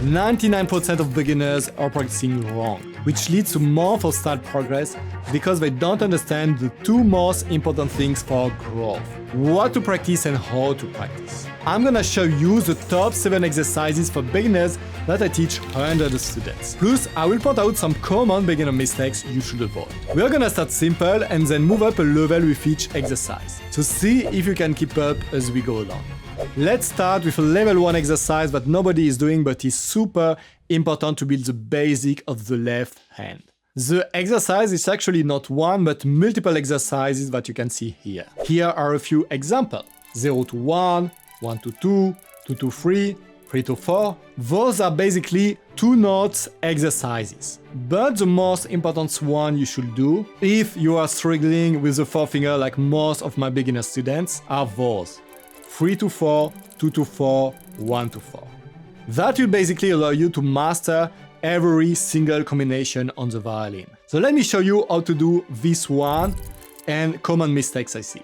99% of beginners are practicing wrong, which leads to more forced progress because they don't understand the two most important things for growth: what to practice and how to practice. I'm gonna show you the top 7 exercises for beginners that I teach hundreds of students. Plus, I will point out some common beginner mistakes you should avoid. We're gonna start simple and then move up a level with each exercise. So see if you can keep up as we go along. Let's start with a level 1 exercise that nobody is doing but is super important to build the basic of the left hand. The exercise is actually not one but multiple exercises that you can see here. Here are a few examples. 0 to 1, 1 to 2, 2 to 3, 3 to 4. Those are basically 2 notes exercises. But the most important one you should do, if you are struggling with the 4 finger like most of my beginner students, are those. 3 to 4, 2 to 4, 1 to 4. That will basically allow you to master every single combination on the violin. So let me show you how to do this one and common mistakes I see.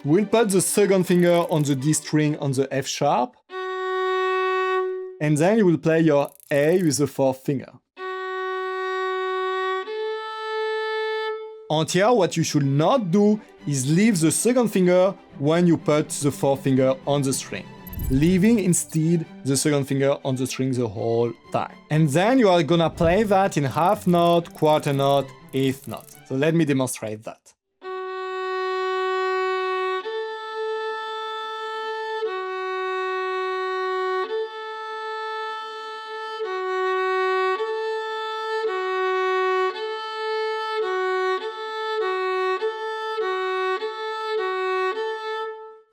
We'll put the second finger on the D string on the F sharp, and then you will play your A with the 4th finger. And here, what you should not do is leave the second finger when you put the 4th finger on the string, leaving instead the second finger on the string the whole time. And then you are gonna play that in half note, quarter note, eighth note. So let me demonstrate that.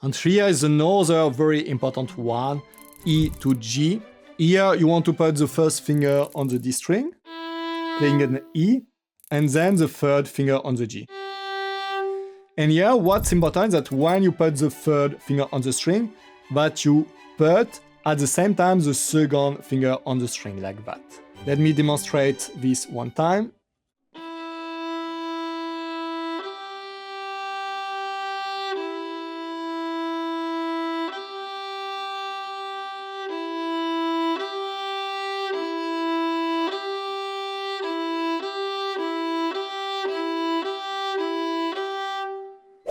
And here is another very important one, E to G. Here you want to put the first finger on the D string, playing an E, and then the third finger on the G. And here what's important is that when you put the third finger on the string, that you put at the same time the second finger on the string like that. Let me demonstrate this one time.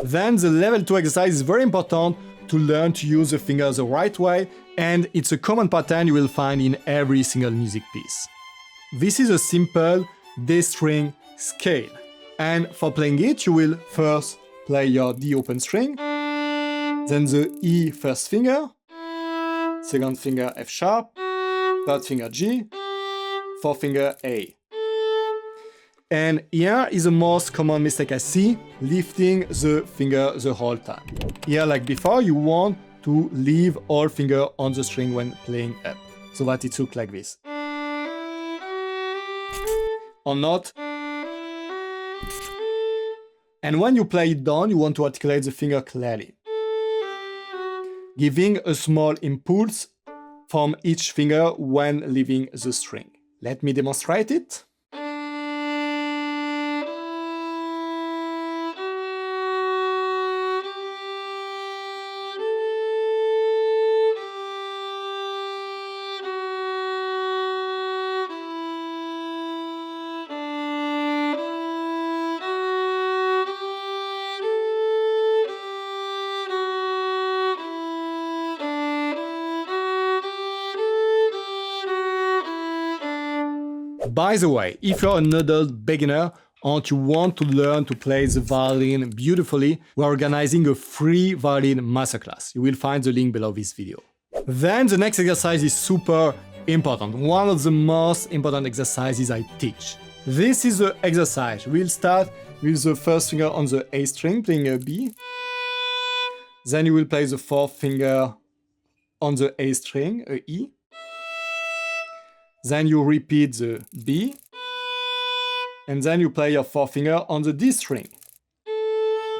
Then the level 2 exercise is very important to learn to use the fingers the right way, and it's a common pattern you will find in every single music piece. This is a simple D string scale, and for playing it you will first play your D open string, then the E first finger, second finger F sharp, third finger G, fourth finger A. And here is the most common mistake I see, lifting the finger the whole time. Here, like before, you want to leave all finger on the string when playing up, so that it looks like this. Or not. And when you play it down, you want to articulate the finger clearly, giving a small impulse from each finger when leaving the string. Let me demonstrate it. By the way, if you're an adult beginner and you want to learn to play the violin beautifully, we're organizing a free violin masterclass. You will find the link below this video. Then the next exercise is super important, one of the most important exercises I teach. This is the exercise. We'll start with the first finger on the A string, playing a B. Then you will play the 4th finger on the A string, a E. Then you repeat the B, and then you play your 4th finger on the D string.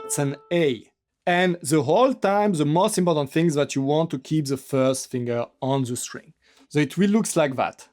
It's an A. And the whole time, the most important thing is that you want to keep the first finger on the string. So it will look like that.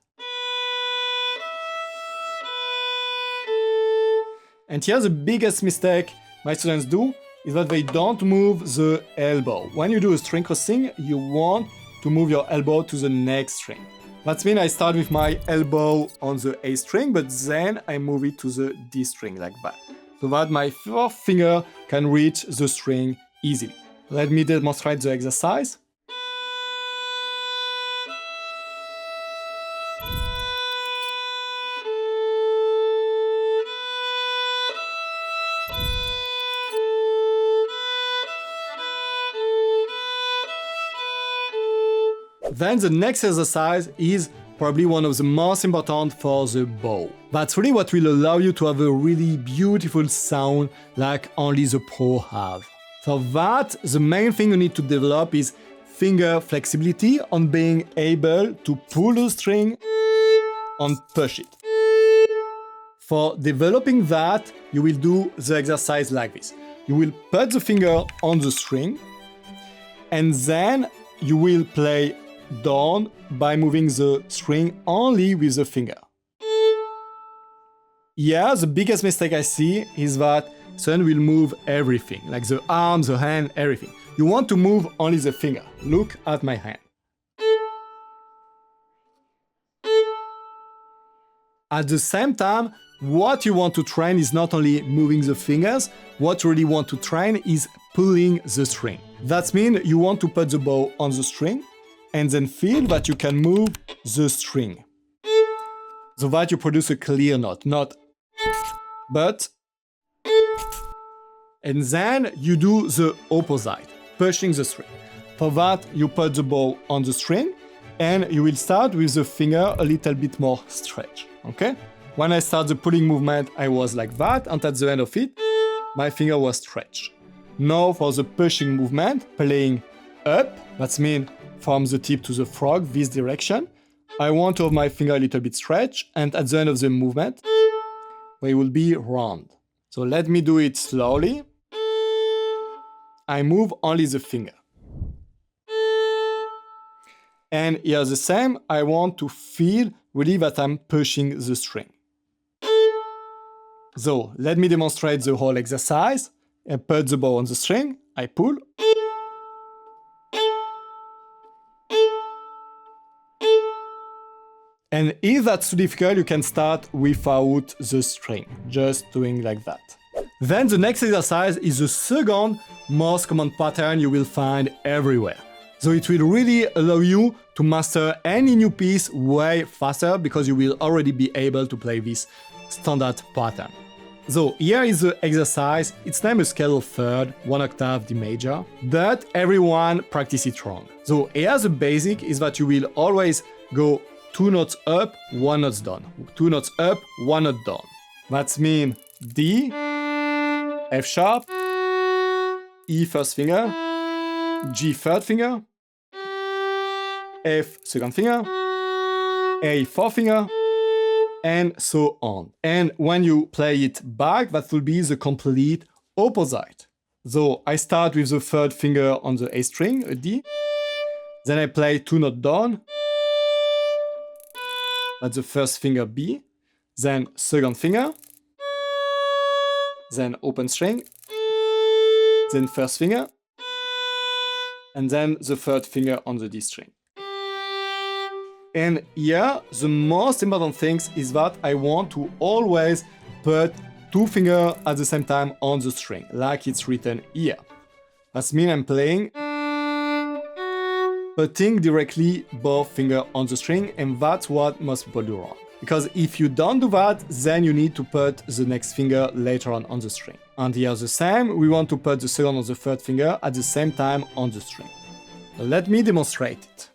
And here the biggest mistake my students do is that they don't move the elbow. When you do a string crossing, you want to move your elbow to the next string. That means I start with my elbow on the A string, but then I move it to the D string like that, so that my fourth finger can reach the string easily. Let me demonstrate the exercise. Then the next exercise is probably one of the most important for the bow. That's really what will allow you to have a really beautiful sound like only the pro have. For that, the main thing you need to develop is finger flexibility on being able to pull the string and push it. For developing that, you will do the exercise like this. You will put the finger on the string, and then you will play down by moving the string only with the finger. Yeah, the biggest mistake I see is that someone will move everything, like the arm, the hand, everything. You want to move only the finger. Look at my hand. At the same time, what you want to train is not only moving the fingers, what you really want to train is pulling the string. That means you want to put the bow on the string and then feel that you can move the string, so that you produce a clear note, not but. And then you do the opposite, pushing the string. For that, you put the bow on the string and you will start with the finger a little bit more stretch, okay? When I start the pulling movement, I was like that, and at the end of it, my finger was stretched. Now for the pushing movement, playing up, that means from the tip to the frog, this direction, I want to have my finger a little bit stretched, and at the end of the movement, it will be round. So let me do it slowly. I move only the finger. And here the same, I want to feel really that I'm pushing the string. So let me demonstrate the whole exercise. I put the bow on the string, I pull. And if that's too difficult, you can start without the string, just doing like that. Then the next exercise is the second most common pattern you will find everywhere. So it will really allow you to master any new piece way faster because you will already be able to play this standard pattern. So here is the exercise. Its name is scale of third, 1 octave D major, but everyone practice it wrong. So here the basic is that you will always go 2 notes up, 1 note down. 2 notes up, 1 note down. That means D, F sharp, E first finger, G third finger, F second finger, A fourth finger, and so on. And when you play it back, that will be the complete opposite. So I start with the third finger on the A string, a D, then I play 2 notes down, that's the first finger B, then second finger, then open string, then first finger, and then the third finger on the D string. And here, the most important thing is that I want to always put 2 fingers at the same time on the string, like it's written here. That means I'm playing, putting directly both fingers on the string, and that's what most people do wrong. Because if you don't do that, then you need to put the next finger later on the string. And here the same, we want to put the second or the third finger at the same time on the string. Let me demonstrate it.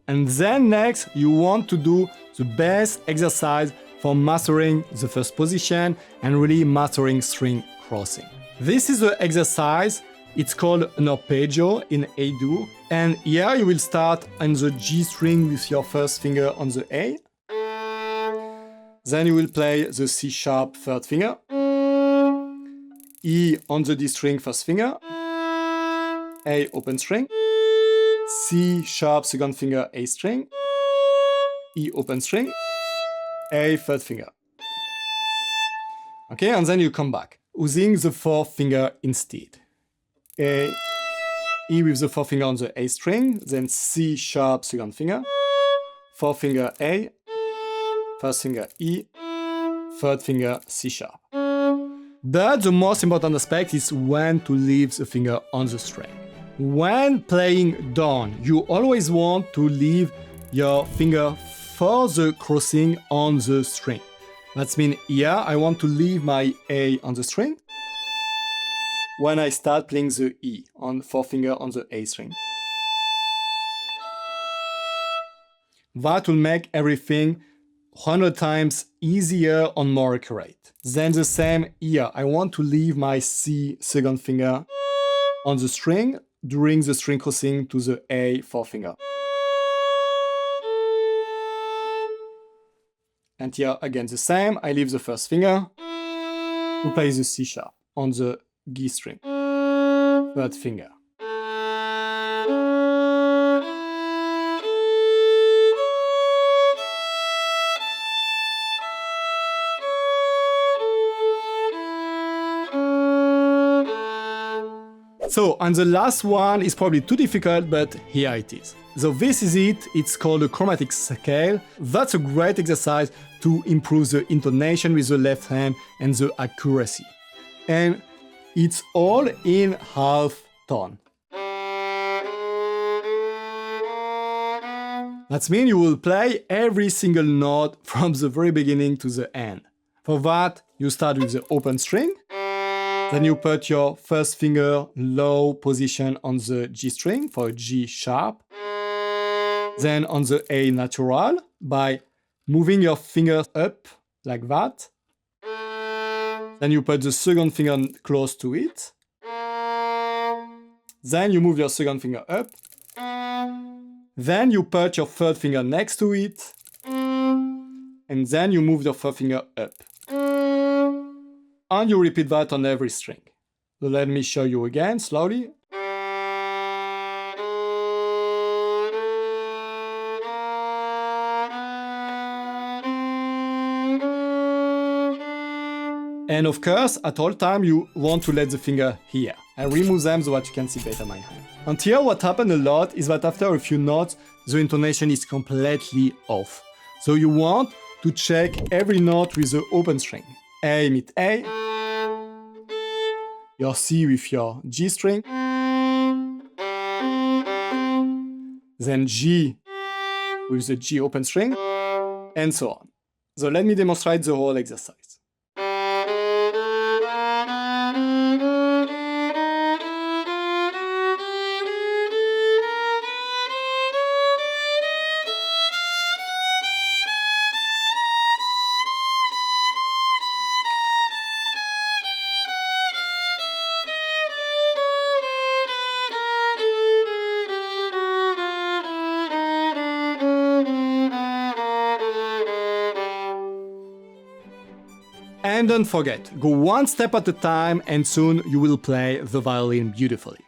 And then next, you want to do the best exercise for mastering the first position and really mastering string crossing. This is the exercise. It's called an arpeggio in A-dur. And here you will start on the G string with your first finger on the A. Then you will play the C sharp third finger. E on the D string first finger, A open string, C sharp second finger A string, E open string, A third finger. Okay, and then you come back, using the fourth finger instead. A, E with the fourth finger on the A string, then C sharp second finger, fourth finger A, first finger E, third finger C sharp. But the most important aspect is when to leave the finger on the string. When playing down, you always want to leave your finger for the crossing on the string. That means here I want to leave my A on the string when I start playing the E on fourth finger on the A string. That will make everything 100 times easier and more accurate. Then the same here, I want to leave my C second finger on the string during the string crossing to the A fourth finger. And here again the same, I leave the first finger to play the C sharp on the G string, third finger. So, and the last one is probably too difficult, but here it is. So this is it, it's called a chromatic scale. That's a great exercise to improve the intonation with the left hand and the accuracy. And it's all in half tone. That means you will play every single note from the very beginning to the end. For that, you start with the open string. Then you put your first finger low position on the G string for G sharp. Then on the A natural by moving your finger up like that. Then you put the second finger close to it. Then you move your second finger up. Then you put your third finger next to it. And then you move your third finger up. And you repeat that on every string. So let me show you again slowly. And of course, at all time you want to let the finger here. I remove them so that you can see better my hand. And here what happens a lot is that after a few notes, the intonation is completely off. So you want to check every note with the open string. A meet A, your C with your G string, then G with the G open string, and so on. So let me demonstrate the whole exercise. And don't forget, go one step at a time and soon you will play the violin beautifully.